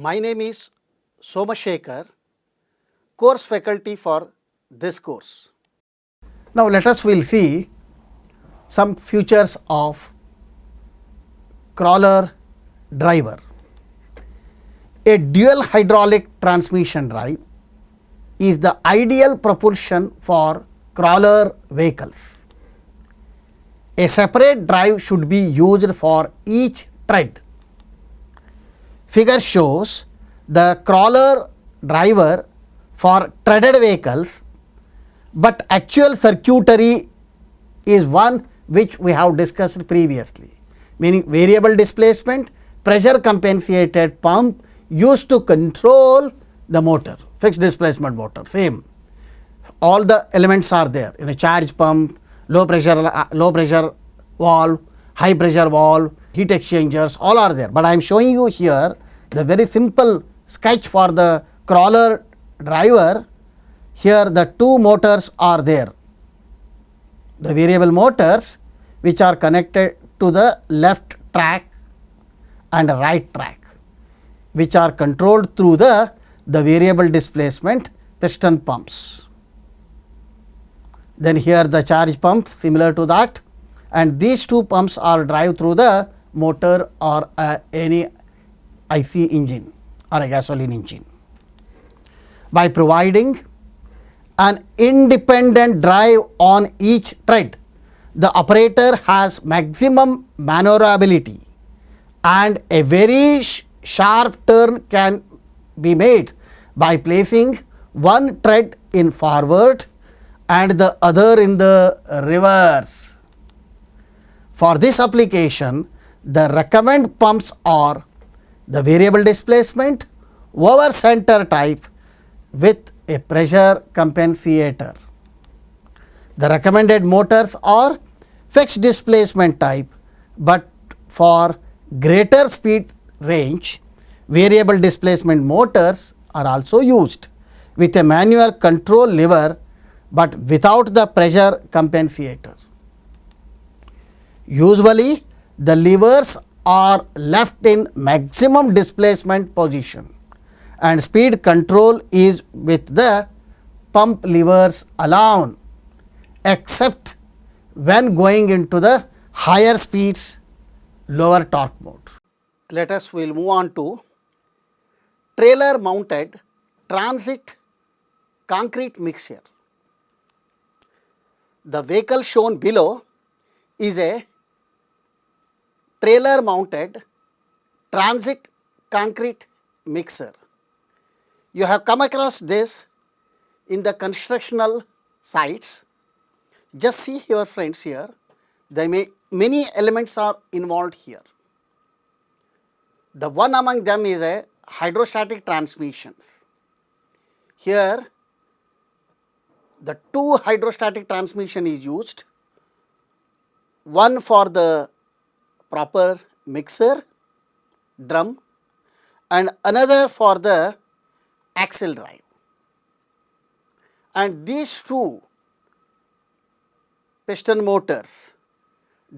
My name is Somashekar, course faculty for this course. Now let us will see some features of crawler driver. A dual hydraulic transmission drive is the ideal propulsion for crawler vehicles. A separate drive should be used for each tread. Figure shows the crawler driver for treaded vehicles, but actual circuitry is one which we have discussed previously, meaning variable displacement, pressure compensated pump used to control the motor, fixed displacement motor, same. All the elements are there in a charge pump, low pressure valve, high pressure valve, heat exchangers, all are there. But I am showing you here the very simple sketch for the crawler driver. Here the two motors are there, the variable motors which are connected to the left track and right track, which are controlled through the variable displacement piston pumps. Then here the charge pump similar to that, and these two pumps are drive through the motor or any IC engine or a gasoline engine. By providing an independent drive on each tread, the operator has maximum maneuverability and a very sharp turn can be made by placing one tread in forward and the other in the reverse. For this application, the recommended pumps are the variable displacement over center type with a pressure compensator. The recommended motors are fixed displacement type, but for greater speed range, variable displacement motors are also used with a manual control lever, but without the pressure compensator. Usually, the levers are left in maximum displacement position and speed control is with the pump levers alone, except when going into the higher speeds, lower torque mode. Let us will move on to trailer mounted transit concrete mixer. The vehicle shown below is a trailer mounted transit concrete mixer. You have come across this in the constructional sites. Just see here friends, here many elements are involved here. The one among them is a hydrostatic transmissions. Here the two hydrostatic transmission is used, one for the proper mixer drum and another for the axle drive, and these two piston motors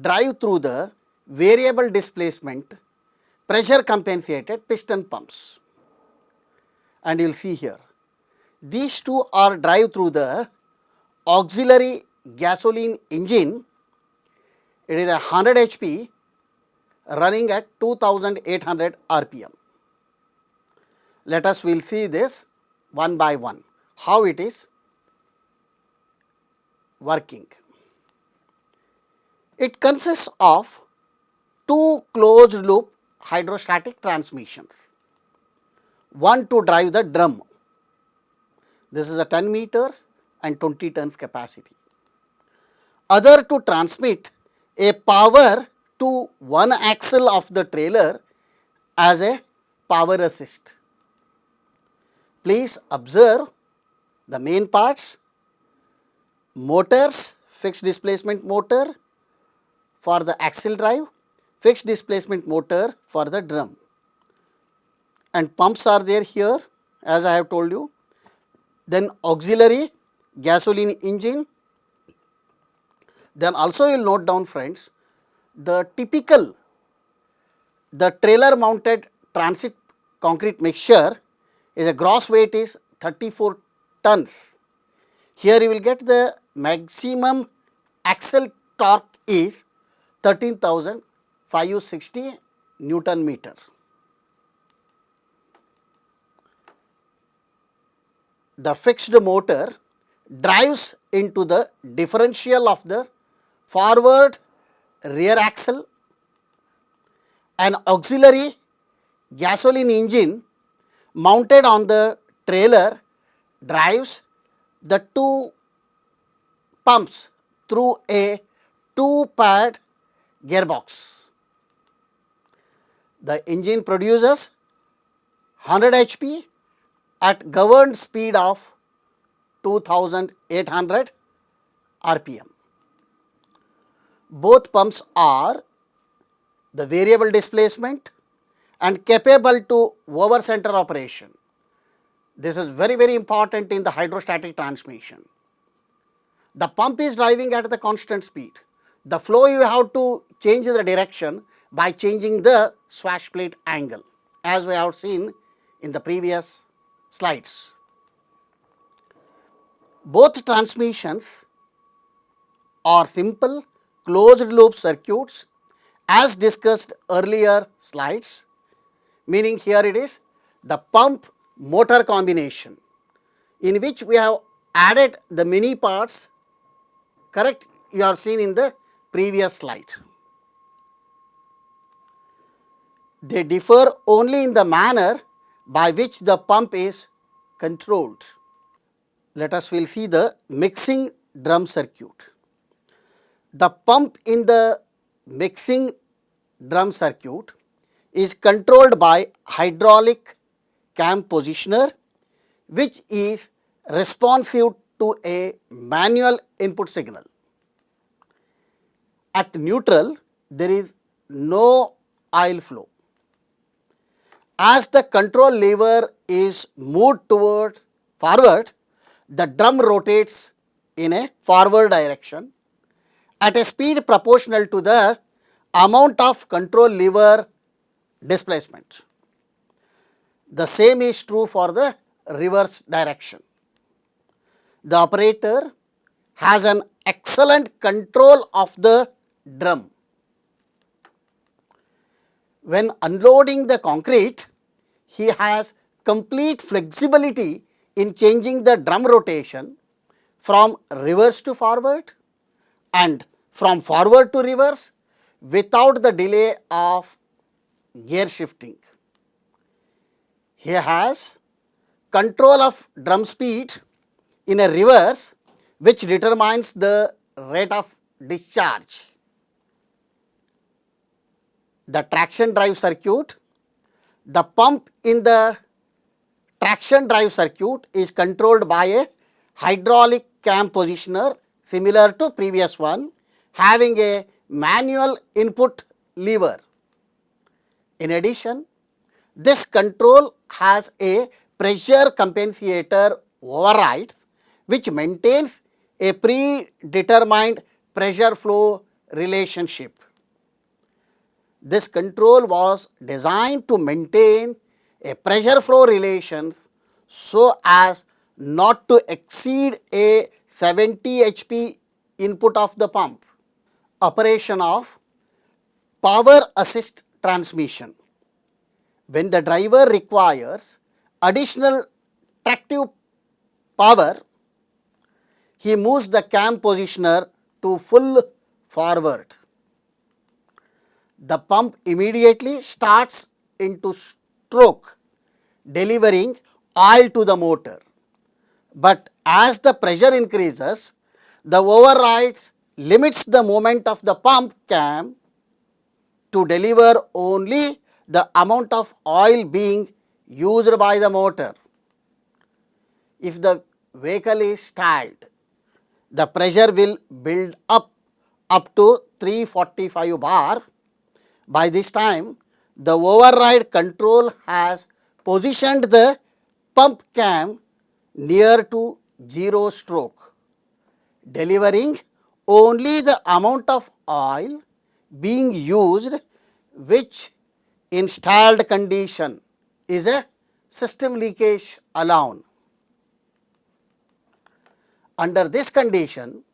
drive through the variable displacement pressure compensated piston pumps. And you will see here these two are drive through the auxiliary gasoline engine. It is a 100 HP running at 2800 RPM. Let us will see this one by one, how it is working. It consists of two closed loop hydrostatic transmissions, one to drive the drum. This is a 10 meters and 20 tons capacity. Other to transmit a power to one axle of the trailer as a power assist. Please observe the main parts: motors, fixed displacement motor for the axle drive, fixed displacement motor for the drum, and pumps are there here as I have told you. Then auxiliary gasoline engine. Then also you will note down friends, the typical, the trailer mounted transit concrete mixture is a gross weight is 34 tons. Here you will get the maximum axle torque is 13,560 Newton meter. The fixed motor drives into the differential of the forward rear axle. An auxiliary gasoline engine mounted on the trailer drives the two pumps through a two-pad gearbox. The engine produces 100 HP at governed speed of 2800 RPM. Both pumps are the variable displacement and capable to over center operation. This is very important in the hydrostatic transmission. The pump is driving at the constant speed. The flow you have to change the direction by changing the swash plate angle, as we have seen in the previous slides. Both transmissions are simple closed loop circuits as discussed earlier slides, meaning here it is the pump motor combination in which we have added the many parts, correct, you are seen in the previous slide. They differ only in the manner by which the pump is controlled. Let us will see the mixing drum circuit. The pump in the mixing drum circuit is controlled by hydraulic cam positioner, which is responsive to a manual input signal. At neutral, there is no oil flow. As the control lever is moved toward forward, the drum rotates in a forward direction at a speed proportional to the amount of control lever displacement. The same is true for the reverse direction. The operator has an excellent control of the drum. When unloading the concrete, he has complete flexibility in changing the drum rotation from reverse to forward and from forward to reverse without the delay of gear shifting. He has control of drum speed in a reverse, which determines the rate of discharge. The traction drive circuit, the pump in the traction drive circuit is controlled by a hydraulic cam positioner similar to previous one, having a manual input lever. In addition, this control has a pressure compensator override which maintains a predetermined pressure flow relationship. This control was designed to maintain a pressure flow relations so as not to exceed a 70 HP input of the pump. Operation of power assist transmission. When the driver requires additional tractive power, he moves the cam positioner to full forward. The pump immediately starts into stroke, delivering oil to the motor. But as the pressure increases, the overrides limits the movement of the pump cam to deliver only the amount of oil being used by the motor. If the vehicle is stalled, the pressure will build up to 345 bar. By this time, the override control has positioned the pump cam near to zero stroke, delivering only the amount of oil being used which in stalled condition is a system leakage alone. Under this condition,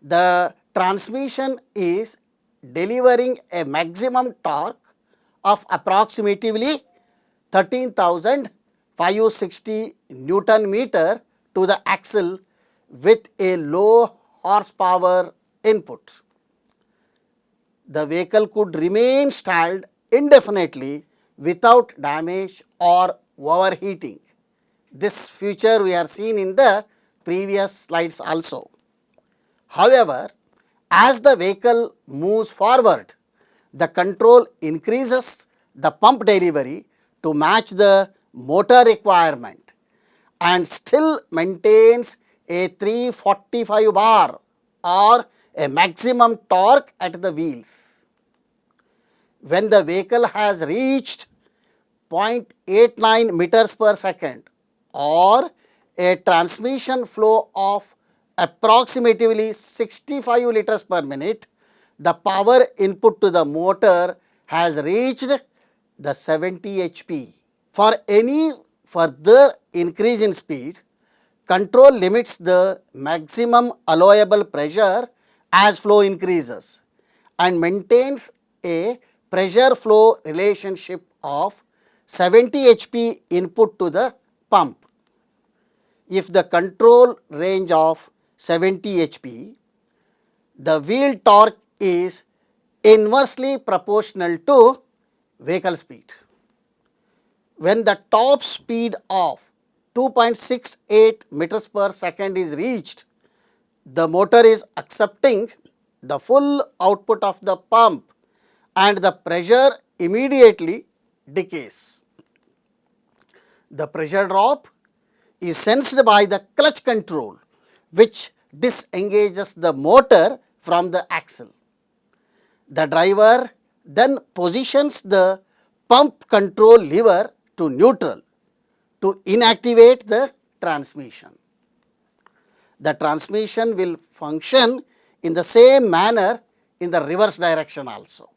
the transmission is delivering a maximum torque of approximately 13,560 Newton meter to the axle with a low horsepower input. The vehicle could remain stalled indefinitely without damage or overheating. This feature we are seen in the previous slides also. However, as the vehicle moves forward, the control increases the pump delivery to match the motor requirement and still maintains a 345 bar or a maximum torque at the wheels. When the vehicle has reached 0.89 meters per second or a transmission flow of approximately 65 liters per minute, the power input to the motor has reached the 70 HP. For any further increase in speed, control limits the maximum allowable pressure as flow increases and maintains a pressure flow relationship of 70 HP input to the pump. If the control range of 70 HP, the wheel torque is inversely proportional to vehicle speed. When the top speed of 2.68 meters per second is reached, the motor is accepting the full output of the pump and the pressure immediately decays. The pressure drop is sensed by the clutch control, which disengages the motor from the axle. The driver then positions the pump control lever to neutral to inactivate the transmission. The transmission will function in the same manner in the reverse direction also.